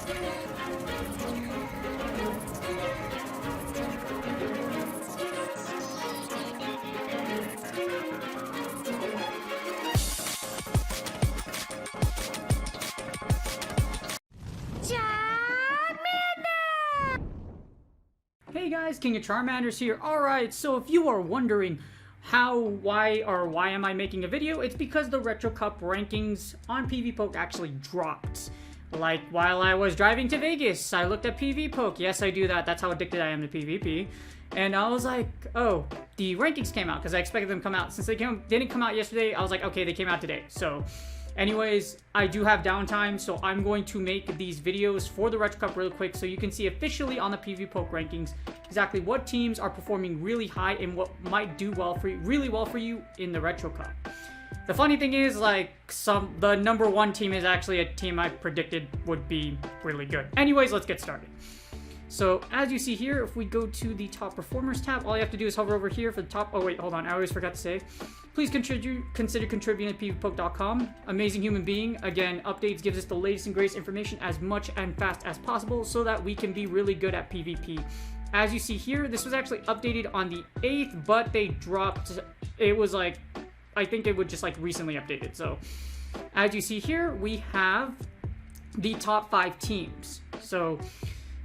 Hey guys, King of Charmanders here. Alright, so if you are wondering why am I making a video, it's because the Retro Cup rankings on PvPoke actually dropped. Like, while I was driving to Vegas, I looked at PvPoke. Yes, I do that. That's how addicted I am to PvP. And I was like, oh, the rankings came out, because I expected them to come out. Since they didn't come out yesterday, I was like, okay, they came out today. So, anyways, I do have downtime, so I'm going to make these videos for the Retro Cup real quick so you can see officially on the PvPoke rankings exactly what teams are performing really high and what might do really well for you in the Retro Cup. The funny thing is, like, the number one team is actually a team I predicted would be really good. Anyways, let's get started. So, as you see here, if we go to the top performers tab, all you have to do is hover over here for the top. Oh, wait, hold on. I always forgot to say. Please consider contributing to pvpoke.com. Amazing human being. Again, updates gives us the latest and greatest information as much and fast as possible so that we can be really good at PvP. As you see here, this was actually updated on the 8th, but they dropped. It was like, I think it would just like recently updated. So, as you see here, we have the top 5 teams. So,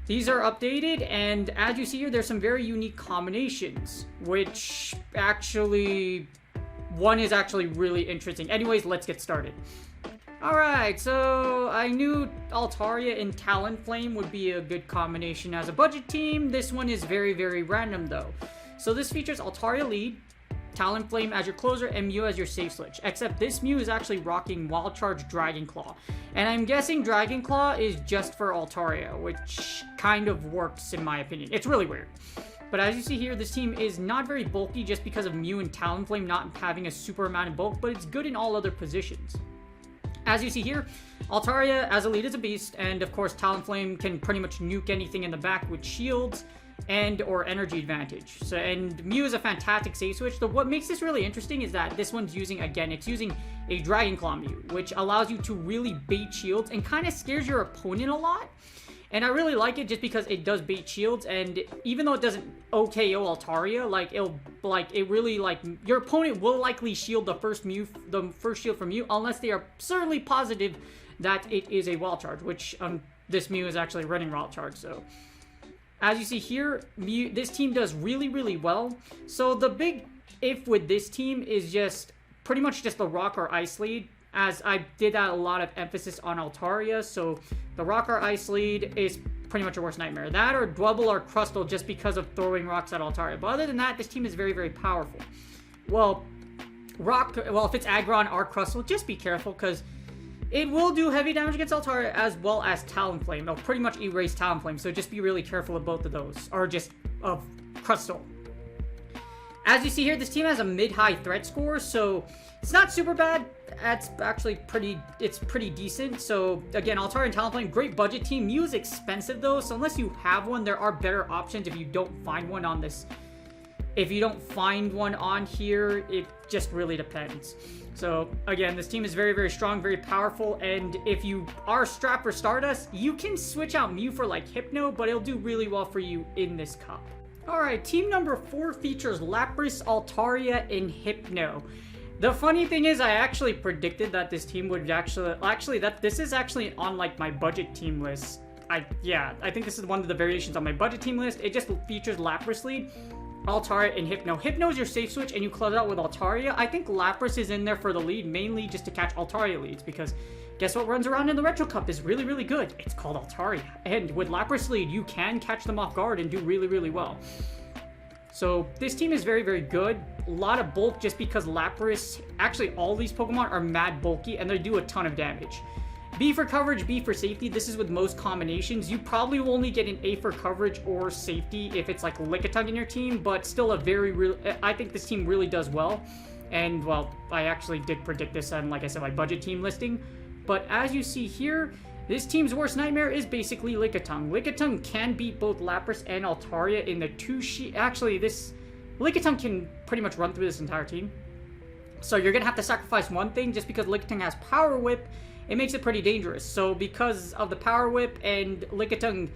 these are updated, and as you see here, there's some very unique combinations, which actually, one is actually really interesting. Anyways, let's get started. Alright, so I knew Altaria and Talonflame would be a good combination as a budget team. This one is very, very random though. So this features Altaria lead, Talonflame as your closer, and Mew as your safe switch. Except this Mew is actually rocking Wild Charge Dragon Claw. And I'm guessing Dragon Claw is just for Altaria, which kind of works in my opinion. It's really weird. But as you see here, this team is not very bulky just because of Mew and Talonflame not having a super amount of bulk, but it's good in all other positions. As you see here, Altaria as a lead is a beast, and of course Talonflame can pretty much nuke anything in the back with shields and or energy advantage. So, and Mew is a fantastic safe switch. What makes this really interesting is that this one's using, again, it's using a Dragon Claw Mew, which allows you to really bait shields and kind of scares your opponent a lot. And I really like it just because it does bait shields, and even though it doesn't OKO Altaria, your opponent will likely shield the first shield from you, unless they are certainly positive that it is a Wild Charge, which this Mew is actually running Wild Charge, so. As you see here, this team does really, really well. So the big if with this team is just pretty much just the Rock or Ice lead, as I did a lot of emphasis on Altaria. So the Rock or Ice lead is pretty much your worst nightmare. That or Dwebble or Crustle just because of throwing rocks at Altaria. But other than that, this team is very, very powerful. Well, if it's Aggron or Crustle, just be careful because it will do heavy damage against Altaria as well as Talonflame. It'll pretty much erase Talonflame, so just be really careful of both of those. Or just of Crustle. As you see here, this team has a mid-high threat score, so it's not super bad. It's actually pretty decent. So again, Altaria and Talonflame, great budget team. Mew is expensive though, so unless you have one, there are better options if you don't find one on this. If you don't find one on here, it just really depends. So, again, this team is very, very strong, very powerful, and if you are strapped for Stardust, you can switch out Mew for, like, Hypno, but it'll do really well for you in this cup. Alright, team number 4 features Lapras, Altaria, and Hypno. The funny thing is, I actually predicted that this team would this is actually on, like, my budget team list. I think this is one of the variations on my budget team list. It just features Lapras lead, Altaria, and Hypno. Hypno is your safe switch, and you close out with Altaria. I think Lapras is in there for the lead, mainly just to catch Altaria leads, because guess what runs around in the Retro Cup is really, really good? It's called Altaria. And with Lapras lead, you can catch them off guard and do really, really well. So this team is very, very good. A lot of bulk just because Lapras, actually all these Pokemon are mad bulky, and they do a ton of damage. B for coverage, B for safety. This is with most combinations. You probably will only get an A for coverage or safety if it's like Lickitung in your team, but still I think this team really does well. And, well, I actually did predict this on, like I said, my budget team listing. But as you see here, this team's worst nightmare is basically Lickitung. Lickitung can beat both Lapras and Altaria in the Actually, this Lickitung can pretty much run through this entire team. So you're going to have to sacrifice one thing just because Lickitung has Power Whip. It makes it pretty dangerous. So because of the Power Whip and Lickitung,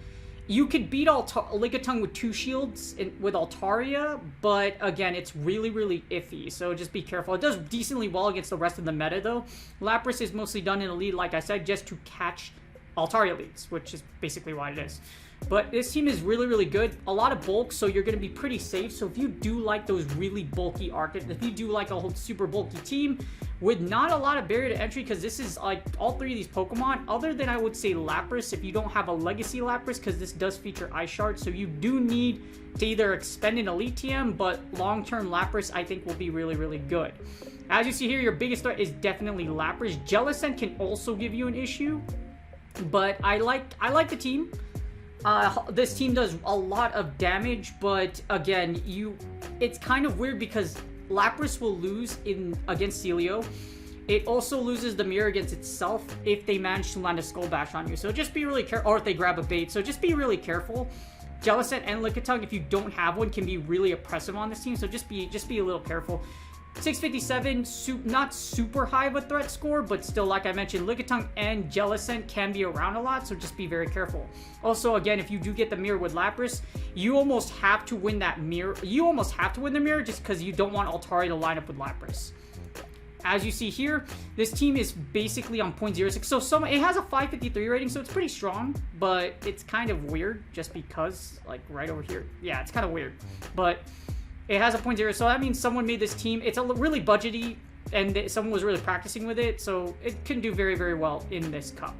you could beat Lickitung with 2 shields with Altaria, but again, it's really, really iffy, so just be careful. It does decently well against the rest of the meta, though. Lapras is mostly done in a lead, like I said, just to catch Altaria leads, which is basically what it is. But this team is really, really good. A lot of bulk, so you're going to be pretty safe. So if you do like those really bulky archetypes, if you do like a whole super bulky team with not a lot of barrier to entry, because this is like all 3 of these Pokemon, other than I would say Lapras, if you don't have a Legacy Lapras, because this does feature Ice Shard, so you do need to either expend an Elite TM, but long-term Lapras I think will be really, really good. As you see here, your biggest threat is definitely Lapras. Jellicent can also give you an issue, but I like the team. This team does a lot of damage, but again, it's kind of weird because Lapras will lose against Celio. It also loses the mirror against itself if they manage to land a Skull Bash on you. So just be really careful, or if they grab a bait. So just be really careful. Jellicent and Lickitung, if you don't have one, can be really oppressive on this team. So just be a little careful. 657, not super high of a threat score, but still, like I mentioned, Lickitung and Jellicent can be around a lot, so just be very careful. Also, again, if you do get the mirror with Lapras, you almost have to win that mirror. You almost have to win the mirror just because you don't want Altaria to line up with Lapras. As you see here, this team is basically on 0.06, so it has a 553 rating, so it's pretty strong, but it's kind of weird just because, like, right over here. Yeah, it's kind of weird, but it has a 0.0, so that means someone made this team. It's a really budgety, and someone was really practicing with it, so it can do very, very well in this cup.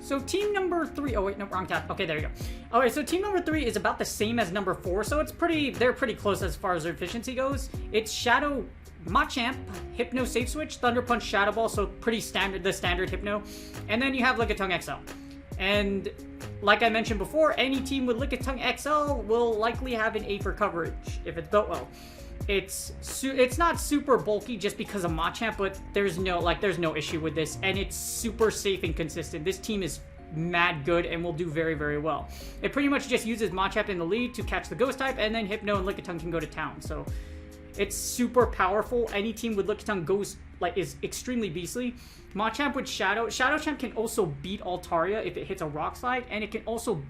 So team number 3, oh wait, no, wrong tab. Okay, there you go. Alright, so team number 3 is about the same as number 4, so they're pretty close as far as their efficiency goes. It's Shadow Machamp, Hypno Safe Switch, Thunder Punch, Shadow Ball, so pretty standard, the standard Hypno. And then you have Lickitung XL. And like I mentioned before, any team with Lickitung XL will likely have an A for coverage if it's built well. It's not super bulky just because of Machamp, but there's no issue with this, and it's super safe and consistent. This team is mad good and will do very, very well. It pretty much just uses Machamp in the lead to catch the Ghost type, and then Hypno and Lickitung can go to town. So it's super powerful. Any team with Lickitung is extremely beastly. Machamp with Shadow Champ can also beat Altaria if it hits a Rock Slide, and it can also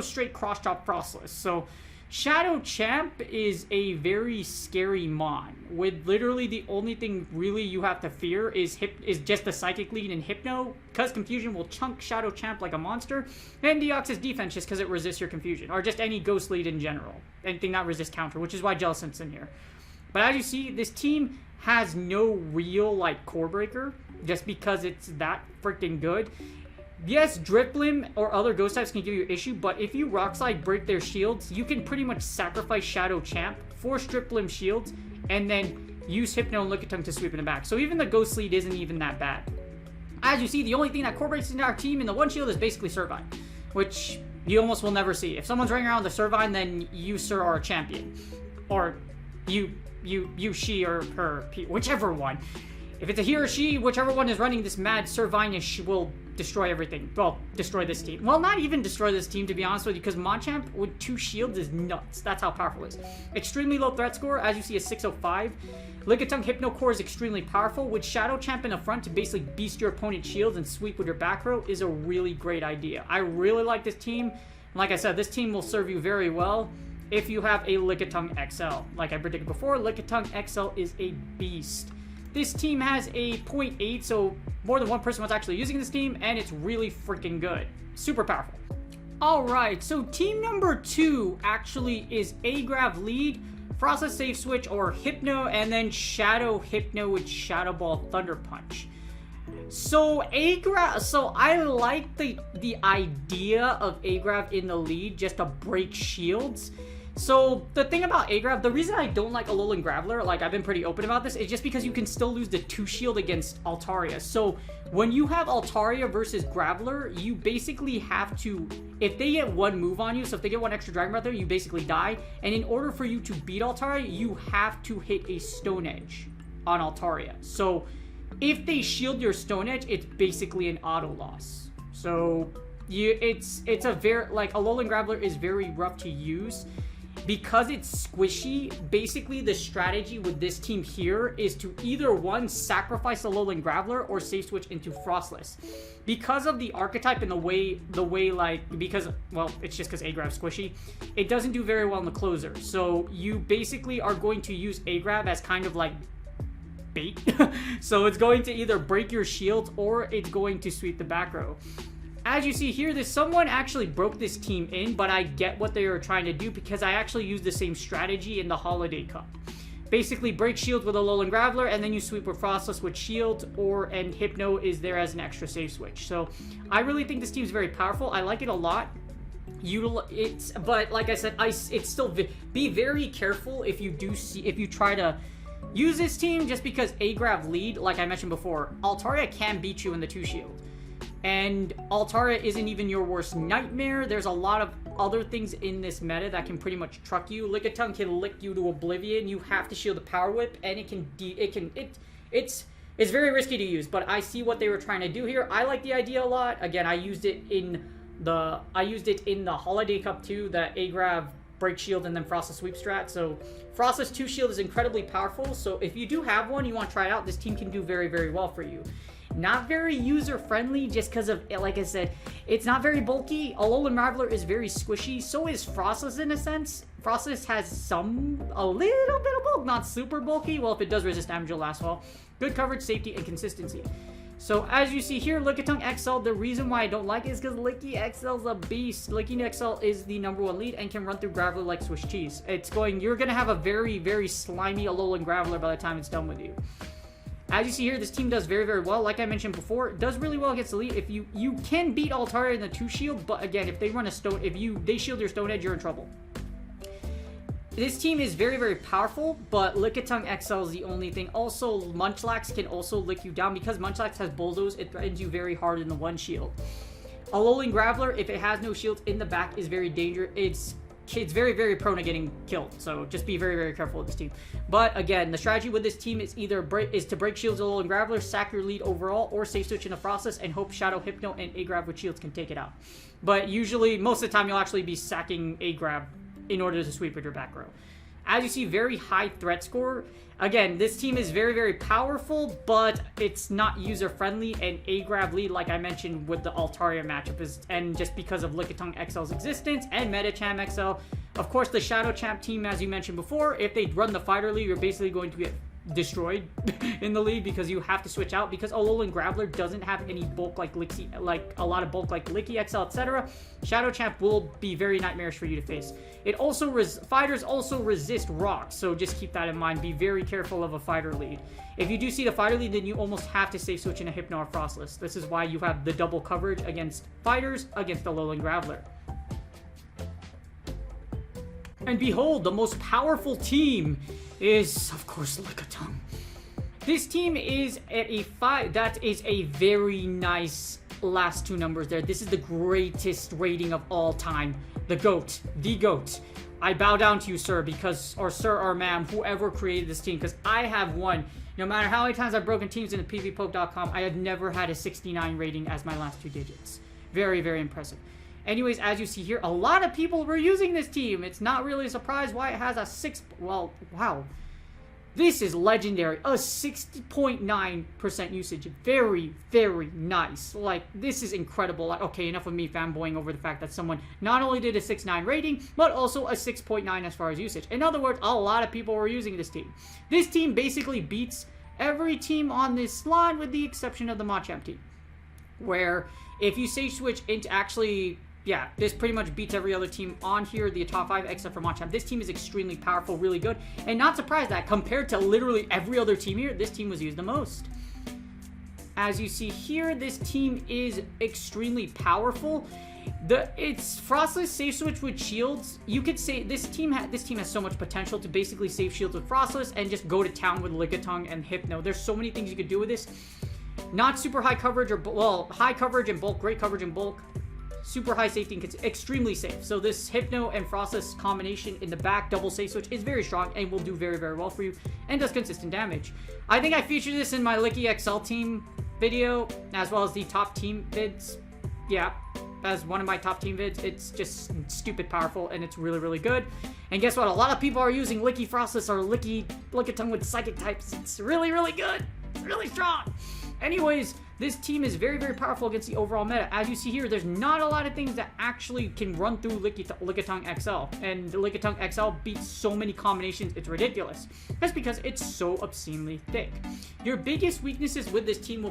straight cross chop Frostless. So Shadow Champ is a very scary mon, with literally the only thing really you have to fear is just the Psychic Lead and Hypno, because Confusion will chunk Shadow Champ like a monster, and Deoxys defense just because it resists your Confusion, or just any Ghost Lead in general. Anything not resist counter, which is why Jellicent's in here. But as you see, this team has no real, core breaker, just because it's that freaking good. Yes, Driplim or other Ghost types can give you an issue, but if you Rock Slide, break their shields, you can pretty much sacrifice Shadow Champ, force Driplim shields, and then use Hypno and Lickitung to sweep in the back. So even the Ghost Lead isn't even that bad. As you see, the only thing that core breaks in our team in the one shield is basically Servine, which you almost will never see. If someone's running around the Servine, then you, sir, are a champion. Or you, she, or her, whichever one. If it's a he or she, whichever one is running this mad Servine will destroy everything. Well, destroy this team. Well, not even destroy this team, to be honest with you, because Machamp with 2 shields is nuts. That's how powerful it is. Extremely low threat score, as you see, a 605. Lickitung Hypno Core is extremely powerful. With Shadow Champ in the front to basically beast your opponent's shields and sweep with your back row is a really great idea. I really like this team. Like I said, this team will serve you very well if you have a Lickitung XL. Like I predicted before, Lickitung XL is a beast. This team has a 0.8, so more than one person was actually using this team, and it's really freaking good. Super powerful. Alright, so team number 2 actually is Agrav lead, Frostless Safe Switch, or Hypno, and then Shadow Hypno with Shadow Ball Thunder Punch. So I like the idea of Agrav in the lead just to break shields. So the thing about Agrav, the reason I don't like Alolan Graveler, like I've been pretty open about this, is just because you can still lose the 2 shield against Altaria. So when you have Altaria versus Graveler, you basically have to, if they get 1 move on you, so if they get 1 extra Dragon Breath there, you basically die. And in order for you to beat Altaria, you have to hit a Stone Edge on Altaria. So if they shield your Stone Edge, it's basically an auto loss. So it's a very, Alolan Graveler is very rough to use. because it's squishy, basically the strategy with this team here is to either one, sacrifice a Alolan Graveler or safe switch into Frostless. Because of the archetype and the way like, because, well, it's just because A-Grab's squishy, it doesn't do very well in the closer. So you basically are going to use A-Grab as kind of like bait. So it's going to either break your shields or it's going to sweep the back row. As you see here, someone actually broke this team in, but I get what they were trying to do because I actually used the same strategy in the Holiday Cup. Basically, break shields with a Alolan Graveler, and then you sweep with Frostless with shield, and Hypno is there as an extra safe switch. So I really think this team is very powerful. I like it a lot. But like I said, it's still be very careful if you try to use this team just because A-Grab lead, like I mentioned before, Altaria can beat you in the 2-shield. And Altaria isn't even your worst nightmare. There's a lot of other things in this meta that can pretty much truck you. Lickitung can lick you to oblivion. You have to shield the Power Whip, and it's very risky to use. But I see what they were trying to do here. I like the idea a lot. Again, I used it in the Holiday Cup too. The A-Grab break shield and then Frostless sweep strat. So Frostless 2 shield is incredibly powerful. So if you do have one, you want to try it out, this team can do very, very well for you. Not very user-friendly just because of, like I said, it's not very bulky. Alolan Graveler is very squishy. So is Frostless in a sense. Frostless has a little bit of bulk, not super bulky. Well, if it does resist damage, it'll last well. Good coverage, safety, and consistency. So as you see here, Lickitung XL, the reason why I don't like it is because Licky XL's a beast. Licky XL is the #1 lead and can run through Graveler like Swiss cheese. You're going to have a very, very slimy Alolan Graveler by the time it's done with you. As you see here, this team does very, very well. Like I mentioned before, it does really well against the lead. If you can beat Altaria in the 2-shield, but again, if they run a stone, they shield your Stone Edge, you're in trouble. This team is very, very powerful, but Lickitung XL is the only thing. Also, Munchlax can also lick you down. Because Munchlax has Bulldoze, it threatens you very hard in the 1-shield. Alolan Graveler, if it has no shields in the back, is very dangerous. It's very, very prone to getting killed, so just be very, very careful with this team. But again, the strategy with this team is to break shields with Alolan Graveler, sack your lead overall, or safe switch into Frostless and hope Shadow, Hypno, and A-Grab with shields can take it out. But usually, most of the time, you'll actually be sacking A-Grab in order to sweep with your back row. As you see, very high threat score. Again, this team is very, very powerful, but it's not user-friendly, and A-Grab lead, like I mentioned with the Altaria matchup, and just because of Lickitung XL's existence, and Machamp XL. Of course, the Shadow Champ team, as you mentioned before, if they run the fighter lead, you're basically going to get destroyed in the lead because you have to switch out because Alolan Graveler doesn't have any bulk like a lot of bulk like Licky XL, etc. Shadow Champ will be very nightmarish for you to face. It also fighters also resist rocks, so just keep that in mind. Be very careful of a fighter lead. If you do see the fighter lead, then you almost have to safe switch into Hypno or Frostless. This is why you have the double coverage against fighters against Alolan Graveler. And behold, the most powerful team is, of course, Lickitung. This team is at a 5. That is a very nice last 2 numbers there. This is the greatest rating of all time. The GOAT. The GOAT. I bow down to you, sir, or sir or ma'am, whoever created this team, because I have won. No matter how many times I've broken teams into PvPoke.com, I have never had a 69 rating as my last 2 digits. Very, very impressive. Anyways, as you see here, a lot of people were using this team. It's not really a surprise why it has a 6... Well, wow. This is legendary. A 60.9% usage. Very, very nice. Like, this is incredible. Okay, enough of me fanboying over the fact that someone not only did a 6.9 rating, but also a 6.9 as far as usage. In other words, a lot of people were using this team. This team basically beats every team on this line with the exception of the Machamp team. Where, if you safe switch into actually... Yeah, this pretty much beats every other team on here, the top 5, except for Machamp. This team is extremely powerful, really good, and not surprised that compared to literally every other team here, this team was used the most. As you see here, this team is extremely powerful. It's Frostless safe switch with shields. You could say this team has so much potential to basically save shields with Frostless and just go to town with Lickitung and Hypno. There's so many things you could do with this. Not super high coverage, or well, high coverage and bulk, great coverage and bulk. Super high safety and extremely safe. So this Hypno and Frostless combination in the back, double safe switch, is very strong and will do very, very well for you and does consistent damage. I think I featured this in my Licky XL team video as well as the top team vids. Yeah. as one of my top team vids. It's just stupid powerful, and it's really, really good. And guess what? A lot of people are using Licky Frostless or Lickitung with Psychic types. It's really, really good. It's really strong. Anyways, this team is very, very powerful against the overall meta. As you see here, there's not a lot of things that actually can run through Lickitung XL. And Lickitung XL beats so many combinations, it's ridiculous. That's because it's so obscenely thick. Your biggest weaknesses with this team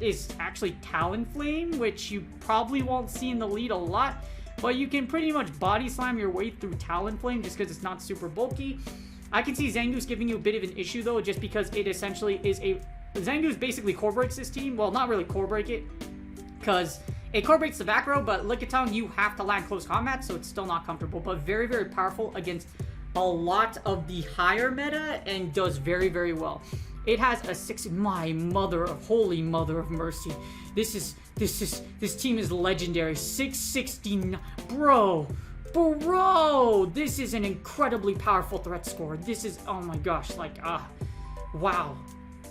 is actually Talonflame, which you probably won't see in the lead a lot. But you can pretty much body slam your way through Talonflame just because it's not super bulky. I can see Zangoose giving you a bit of an issue though, just because it essentially is Zangoose basically core breaks this team. Well, not really core break it, because it core breaks the back row, but Lickitung, you have to land close combat, so it's still not comfortable. But very, very powerful against a lot of the higher meta and does very, very well. It has a 6. My mother of holy mother of mercy. This team is legendary. 669. Bro, this is an incredibly powerful threat score. This is, oh my gosh, like, wow.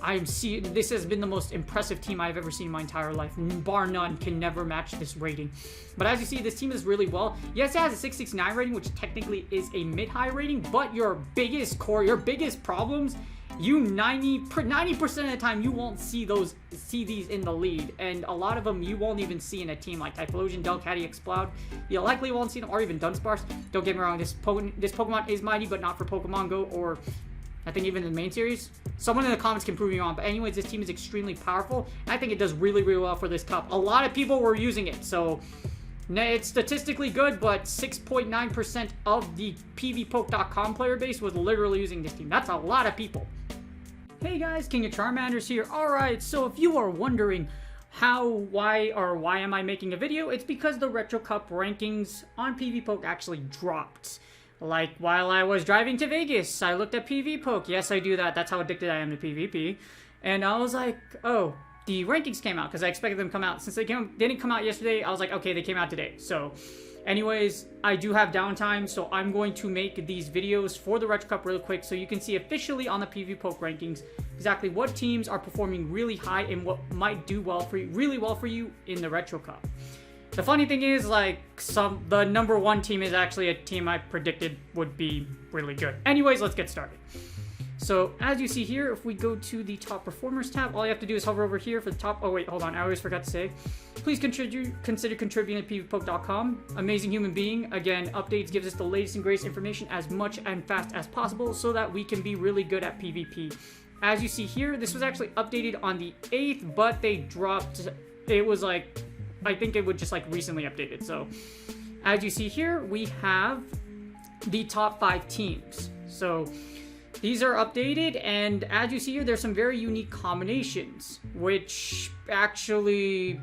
This has been the most impressive team I've ever seen in my entire life. Bar none, can never match this rating. But as you see, this team is really well. Yes, it has a 669 rating, which technically is a mid-high rating, but your biggest problems, 90% of the time, you won't see these in the lead. And a lot of them you won't even see in a team like Typhlosion, Delcatty, Exploud. You likely won't see them, or even Dunsparce. Don't get me wrong, this Pokemon is mighty, but not for Pokemon Go, or I think even in the main series. Someone in the comments can prove me wrong. But anyways, this team is extremely powerful. I think it does really, really well for this cup. A lot of people were using it. So it's statistically good, but 6.9% of the PvPoke.com player base was literally using this team. That's a lot of people. Hey guys, King of Charmanders here. Alright, so if you are wondering why am I making a video, it's because the Retro Cup rankings on PvPoke actually dropped. Like, while I was driving to Vegas, I looked at PvPoke. Yes, I do that. That's how addicted I am to PvP. And I was like, oh, the rankings came out, because I expected them to come out. Since they didn't come out yesterday, I was like, okay, they came out today. So, anyways, I do have downtime, so I'm going to make these videos for the Retro Cup real quick, so you can see officially on the PvPoke rankings exactly what teams are performing really high and what might do really well for you in the Retro Cup. The funny thing is, like, the number 1 team is actually a team I predicted would be really good. Anyways, let's get started. So, as you see here, if we go to the top performers tab, all you have to do is hover over here for the top. Oh, wait, hold on. I always forgot to say. Please consider contributing to PvPoke.com. Amazing human being. Again, updates gives us the latest and greatest information as much and fast as possible so that we can be really good at PvP. As you see here, this was actually updated on the 8th, but they dropped. It was like, I think it would just like recently updated. So as you see here, we have the top 5 teams. So these are updated, and as you see here, there's some very unique combinations, which actually,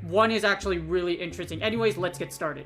one is actually really interesting. Anyways, let's get started.